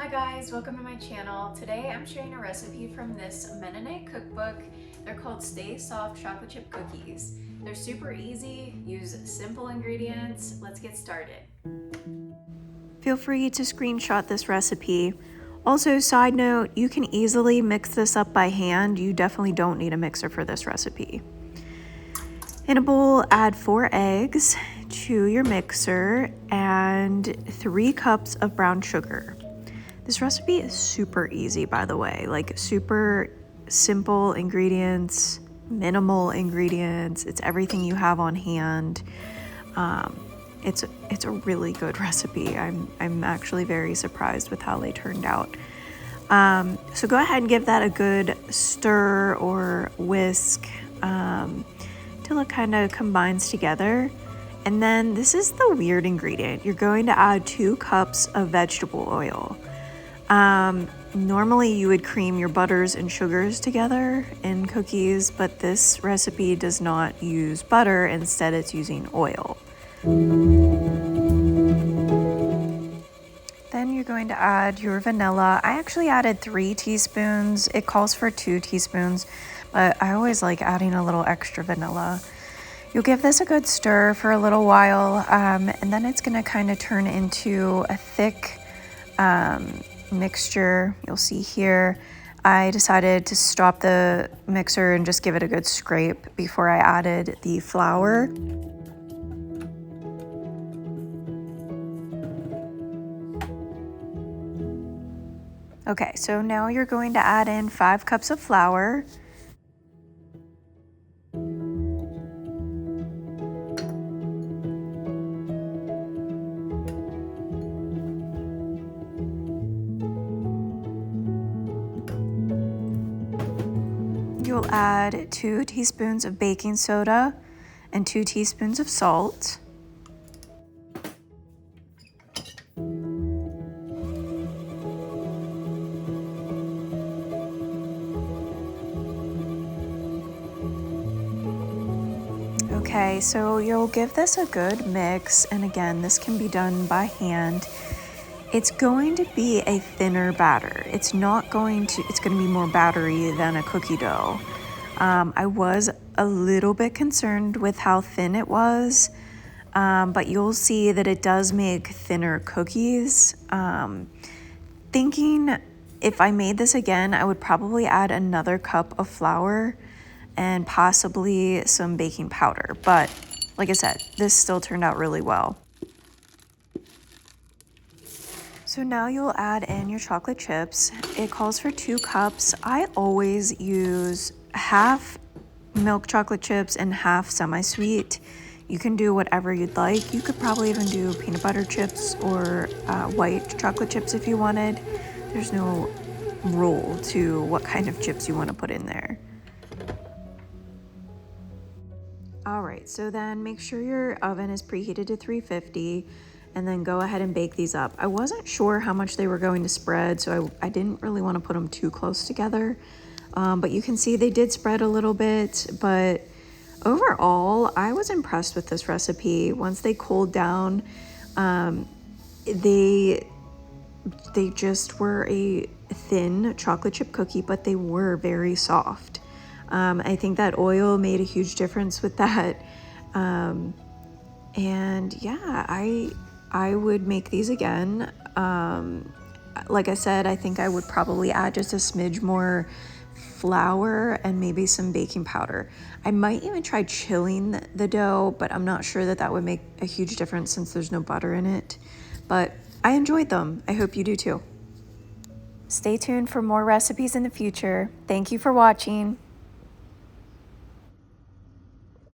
Hi guys, welcome to my channel. Today I'm sharing a recipe from this Mennonite Cookbook. They're called Stay Soft Chocolate Chip Cookies. They're super easy, use simple ingredients. Let's get started. Feel free to screenshot this recipe. Also, side note, you can easily mix this up by hand. You definitely don't need a mixer for this recipe. In a bowl, add 4 eggs to your mixer and 3 cups of brown sugar. This recipe is super easy, by the way, like super simple ingredients, minimal ingredients. It's everything you have on hand. It's a really good recipe. I'm actually very surprised with how they turned out. So go ahead and give that a good stir or whisk till it kind of combines together. And then this is the weird ingredient. You're going to add 2 cups of vegetable oil. Normally you would cream your butters and sugars together in cookies, but this recipe does not use butter. Instead, it's using oil. Then you're going to add your vanilla. I actually added 3 teaspoons. It calls for 2 teaspoons, but I always like adding a little extra vanilla. You'll give this a good stir for a little while, and then it's going to kind of turn into a thick mixture. You'll see here I decided to stop the mixer and just give it a good scrape before I added the flour. Okay, so now you're going to add in 5 cups of flour. You'll add 2 teaspoons of baking soda and 2 teaspoons of salt. Okay, so you'll give this a good mix, and again, this can be done by hand. It's going to be a thinner batter. It's going to be more battery than a cookie dough. I was a little bit concerned with how thin it was, but you'll see that it does make thinner cookies. Thinking if I made this again, I would probably add another cup of flour and possibly some baking powder. But like I said, this still turned out really well. So now you'll add in your chocolate chips. It calls for 2 cups. I always use half milk chocolate chips and half semi-sweet. You can do whatever you'd like. You could probably even do peanut butter chips or white chocolate chips if you wanted. There's no rule to what kind of chips you want to put in there. All right, so then make sure your oven is preheated to 350. And then go ahead and bake these up. I wasn't sure how much they were going to spread, so I didn't really want to put them too close together. But you can see they did spread a little bit, but overall, I was impressed with this recipe. Once they cooled down, they just were a thin chocolate chip cookie, but they were very soft. I think that oil made a huge difference with that. And yeah, I would make these again. Like I said, I think I would probably add just a smidge more flour and maybe some baking powder. I might even try chilling the dough, but I'm not sure that that would make a huge difference since there's no butter in it. But I enjoyed them. I hope you do too. Stay tuned for more recipes in the future. Thank you for watching.